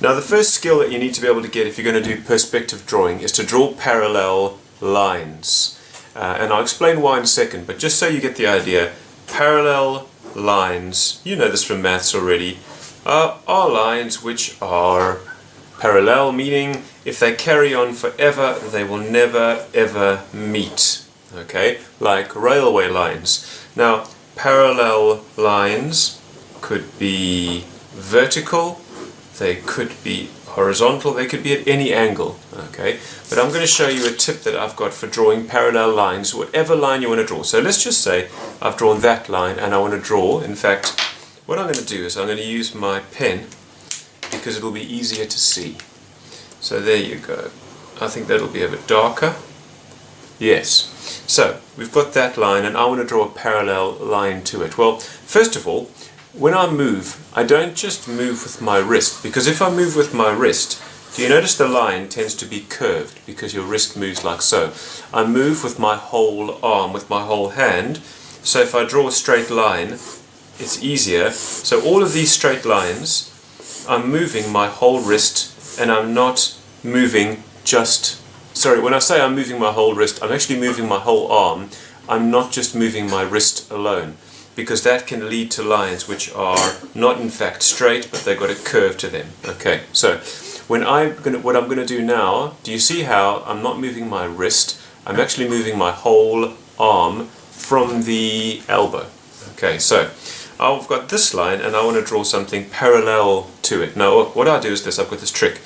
Now the first skill that you need to be able to get if you're going to do perspective drawing is to draw parallel lines. And I'll explain why in a second, but just so you get the idea, parallel lines, you know this from maths already, are lines which are parallel, meaning if they carry on forever, they will never ever meet. Okay, like railway lines. Now, parallel lines could be vertical, they could be horizontal, they could be at any angle. Okay, but I'm going to show you a tip that I've got for drawing parallel lines, whatever line you want to draw. So let's just say I've drawn that line and I want to draw, in fact, what I'm going to do is I'm going to use my pen because it'll be easier to see. So there you go. I think that'll be a bit darker. Yes. So we've got that line and I want to draw a parallel line to it. Well, first of all, when I move, I don't just move with my wrist, because if I move with my wrist, do you notice the line tends to be curved because your wrist moves like so? I move with my whole arm, with my whole hand, so if I draw a straight line, it's easier. So all of these straight lines, I'm moving my whole wrist and I'm not moving just... Sorry, when I say I'm moving my whole wrist, I'm actually moving my whole arm. I'm not just moving my wrist alone, because that can lead to lines which are not in fact straight, but they've got a curve to them. Okay, so what I'm going to do now, do you see how I'm not moving my wrist? I'm actually moving my whole arm from the elbow. Okay, so I've got this line and I want to draw something parallel to it. Now what I do is this, I've got this trick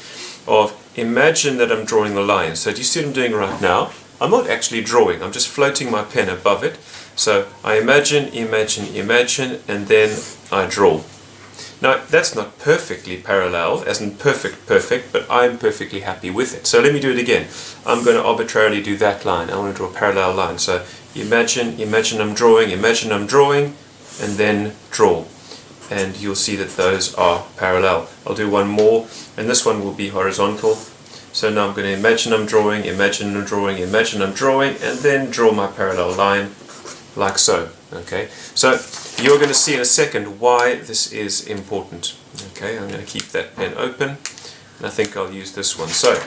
of imagine that I'm drawing the line. So do you see what I'm doing right now? I'm not actually drawing, I'm just floating my pen above it. So I imagine, and then I draw. Now that's not perfectly parallel, as in perfect, but I'm perfectly happy with it. So let me do it again. I'm going to arbitrarily do that line. I want to draw a parallel line. So imagine I'm drawing, and then draw. And you'll see that those are parallel. I'll do one more, and this one will be horizontal. So now I'm going to imagine I'm drawing, and then draw my parallel line, like so. Okay, so you're going to see in a second why this is important. Okay, I'm going to keep that pen open, and I think I'll use this one. So,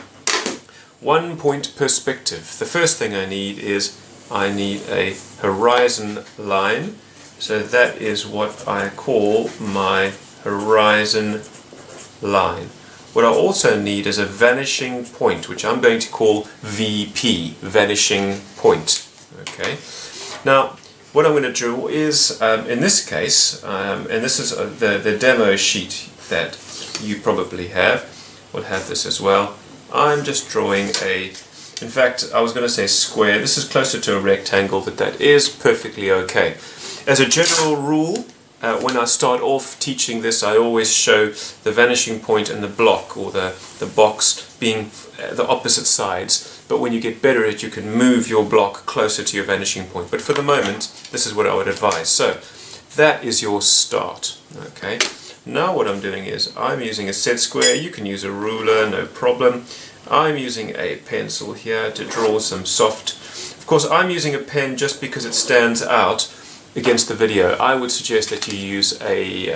1 point perspective. The first thing I need is I need a horizon line. So that is what I call my horizon line. What I also need is a vanishing point, which I'm going to call VP, vanishing point. Okay. Now, what I'm going to draw is, in this case, and this is the demo sheet that you probably have, we'll have this as well. I'm just drawing in fact, I was going to say square. This is closer to a rectangle, but that is perfectly okay. As a general rule, when I start off teaching this, I always show the vanishing point and the block, or the box, being the opposite sides. But when you get better at it, you can move your block closer to your vanishing point. But for the moment, this is what I would advise. So that is your start. Okay. Now what I'm doing is I'm using a set square. You can use a ruler, no problem. I'm using a pencil here to draw some soft. Of course, I'm using a pen just because it stands out against the video. I would suggest that you use a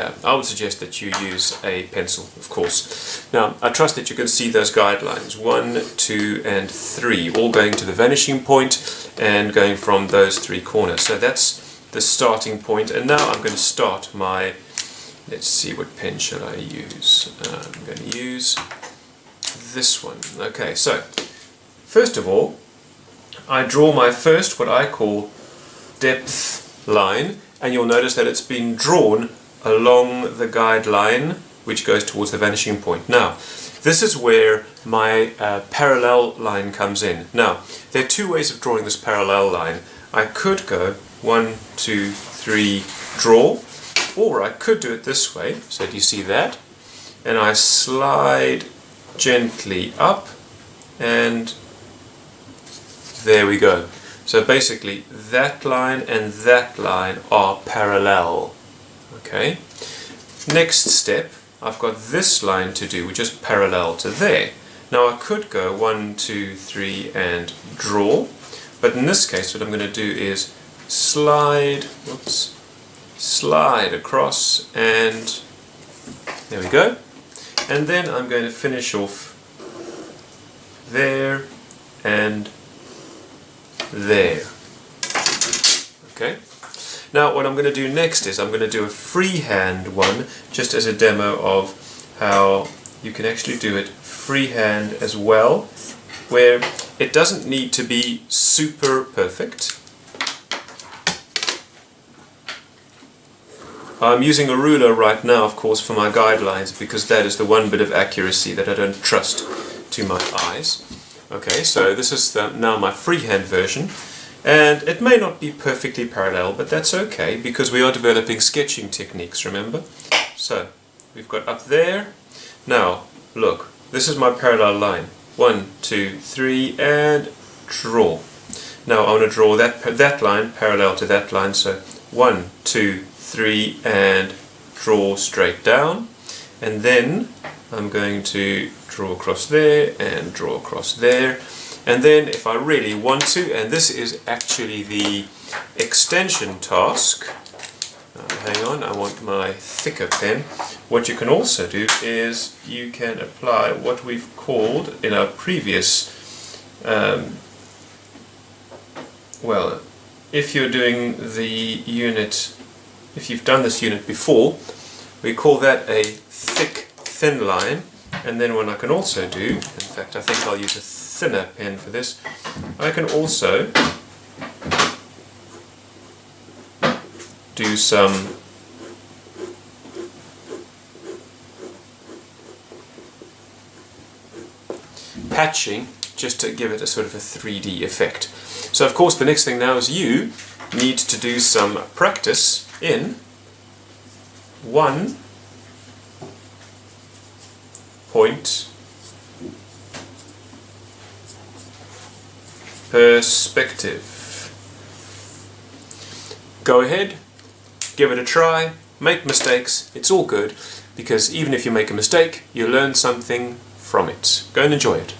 pencil, of course. Now, I trust that you can see those guidelines, 1, 2, and 3, all going to the vanishing point and going from those 3 corners. So that's the starting point, and now I'm going to start my, let's see, what pen should I use? I'm going to use this one. Okay, so first of all, I draw my first, what I call depth line, and you'll notice that it's been drawn along the guideline which goes towards the vanishing point. Now, this is where my parallel line comes in. Now, there are 2 ways of drawing this parallel line. I could go 1, 2, 3, draw, or I could do it this way. So do you see that? And I slide gently up, and there we go. So basically, that line and that line are parallel. Okay. Next step, I've got this line to do, which is parallel to there. Now I could go 1, 2, 3 and draw, but in this case, what I'm going to do is slide across, and there we go. and then I'm going to finish off there and there. Okay. Now what I'm going to do next is I'm going to do a freehand one, just as a demo of how you can actually do it freehand as well, where it doesn't need to be super perfect. I'm using a ruler right now, of course, for my guidelines, because that is the one bit of accuracy that I don't trust to my eyes. Okay, so this is now my freehand version, and it may not be perfectly parallel, but that's okay, because we are developing sketching techniques, remember? So, we've got up there. Now, look, this is my parallel line. 1, 2, 3, and draw. Now I want to draw that line parallel to that line, so 1, 2, 3, and draw straight down. And then I'm going to draw across there and draw across there. And then if I really want to, and this is actually the extension task, hang on, I want my thicker pen. What you can also do is you can apply what we've called in our previous, well, if you're doing the unit, if you've done this unit before, we call that a thick, thin line. And then what I can also do, in fact I think I'll use a thinner pen for this, I can also do some patching, just to give it a sort of a 3D effect. So of course the next thing now is you need to do some practice in 1 point perspective. Go ahead, give it a try, make mistakes, it's all good, because even if you make a mistake, you learn something from it. Go and enjoy it.